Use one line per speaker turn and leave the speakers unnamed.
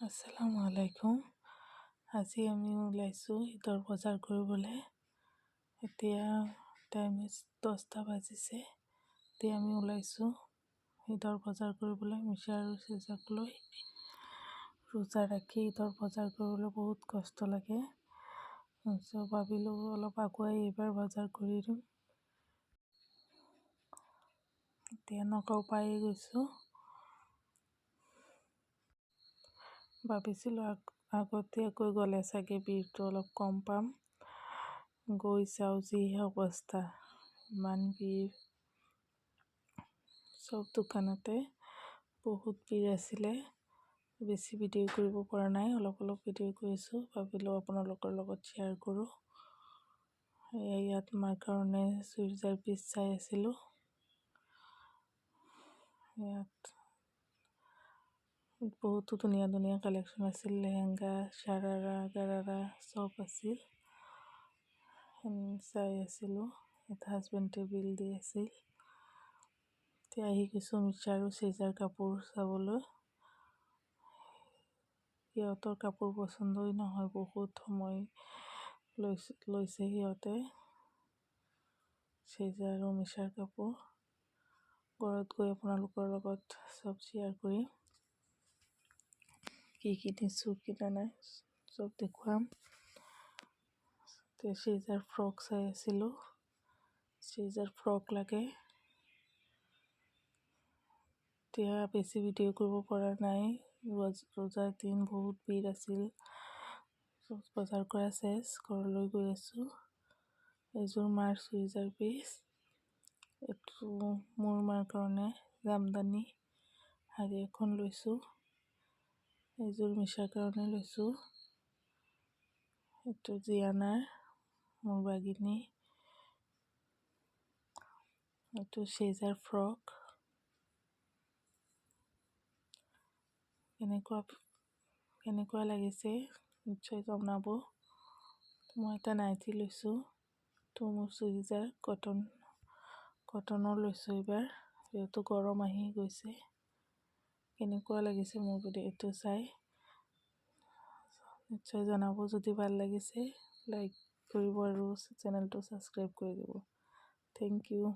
আসসালামু আলাইকুম। আজি আমি ওলাইছোঁ ঈদৰ বজাৰ কৰিবলৈ। এতিয়া টাইম 10টা বাজিছে। এতিয়া আমি ওলাইছোঁ ঈদৰ বজাৰ কৰিবলৈ। মিছা আৰু চিজাক লৈ ৰোজা ৰাখি ঈদৰ বজাৰ কৰিবলৈ বহুত কষ্ট লাগে। ভাবিলোঁ অলপ আগুৱাই এইবাৰ বজাৰ কৰি দিম। এতিয়া নগাঁও পাই গৈছোঁ। ভাবিছিলোঁ আগতীয়াকৈ গ'লে চাগে ভিৰটো অলপ কম পাম। গৈ চাওঁ যিহে অৱস্থা, ইমান ভিৰ। চব দোকানতে বহুত ভিৰ আছিলে। বেছি ভিডিঅ' কৰিব পৰা নাই, অলপ ভিডিঅ' কৰিছোঁ। ভাবিলোঁ আপোনালোকৰ লগত শ্বেয়াৰ কৰোঁ। ইয়াত মাৰ কাৰণে চুইজাৰ পিচ চাই আছিলোঁ। ইয়াত বহুতো ধুনীয়া ধুনীয়া কালেকশ্যন আছিল। লেহেংগা, চাৰাৰা, গাৰাৰা চব আছিল। চাই আছিলোঁ। এটা হাজবেণ্ডে বিল দি আছিল। এতিয়া আহি গৈছোঁ মিছা আৰু চিজাৰ কাপোৰ চাবলৈ। সিহঁতৰ কাপোৰ পচন্দই নহয়, বহুত সময় লৈছে সিহঁতে। চিজাৰ আৰু মিছাৰ কাপোৰ ঘৰত গৈ আপোনালোকৰ লগত চব শ্বেয়াৰ কৰিম। কি কিনিছোঁ কিনা নাই চব দেখুৱাম। চিজাৰ ফ্ৰক চাই আছিলোঁ। চিজাৰ ফ্ৰক লাগে। এতিয়া বেছি ভিডিঅ' কৰিব পৰা নাই। ৰোজাৰ দিন বহুত ভিৰ আছিল। বজাৰ কৰা চেচ, ঘৰলৈ গৈ আছোঁ। এযোৰ মাৰ চুইজাৰ পিচ, এইটো মোৰ মাৰ কাৰণে জামদানি শাৰী এখন লৈছোঁ। এযোৰ মিছাৰ কাৰণে লৈছোঁ। এইটো জিয়ানাৰ মোৰ বাগিনী। এইটো চিজাৰ ফ্ৰক। কেনেকুৱা লাগিছে নিশ্চয় জনাব। মই এটা নাইটি লৈছোঁ। তো মোৰ চুইজাৰ কটনৰ লৈছোঁ এইবাৰ, যিহেতু গৰম আহি গৈছে। কেনেকুৱা লাগিছে মোৰ ভিডিঅ'টো চাই নিশ্চয় জনাব। যদি ভাল লাগিছে লাইক কৰিব আৰু চেনেলটো ছাবস্ক্ৰাইব কৰি দিব। Thank U.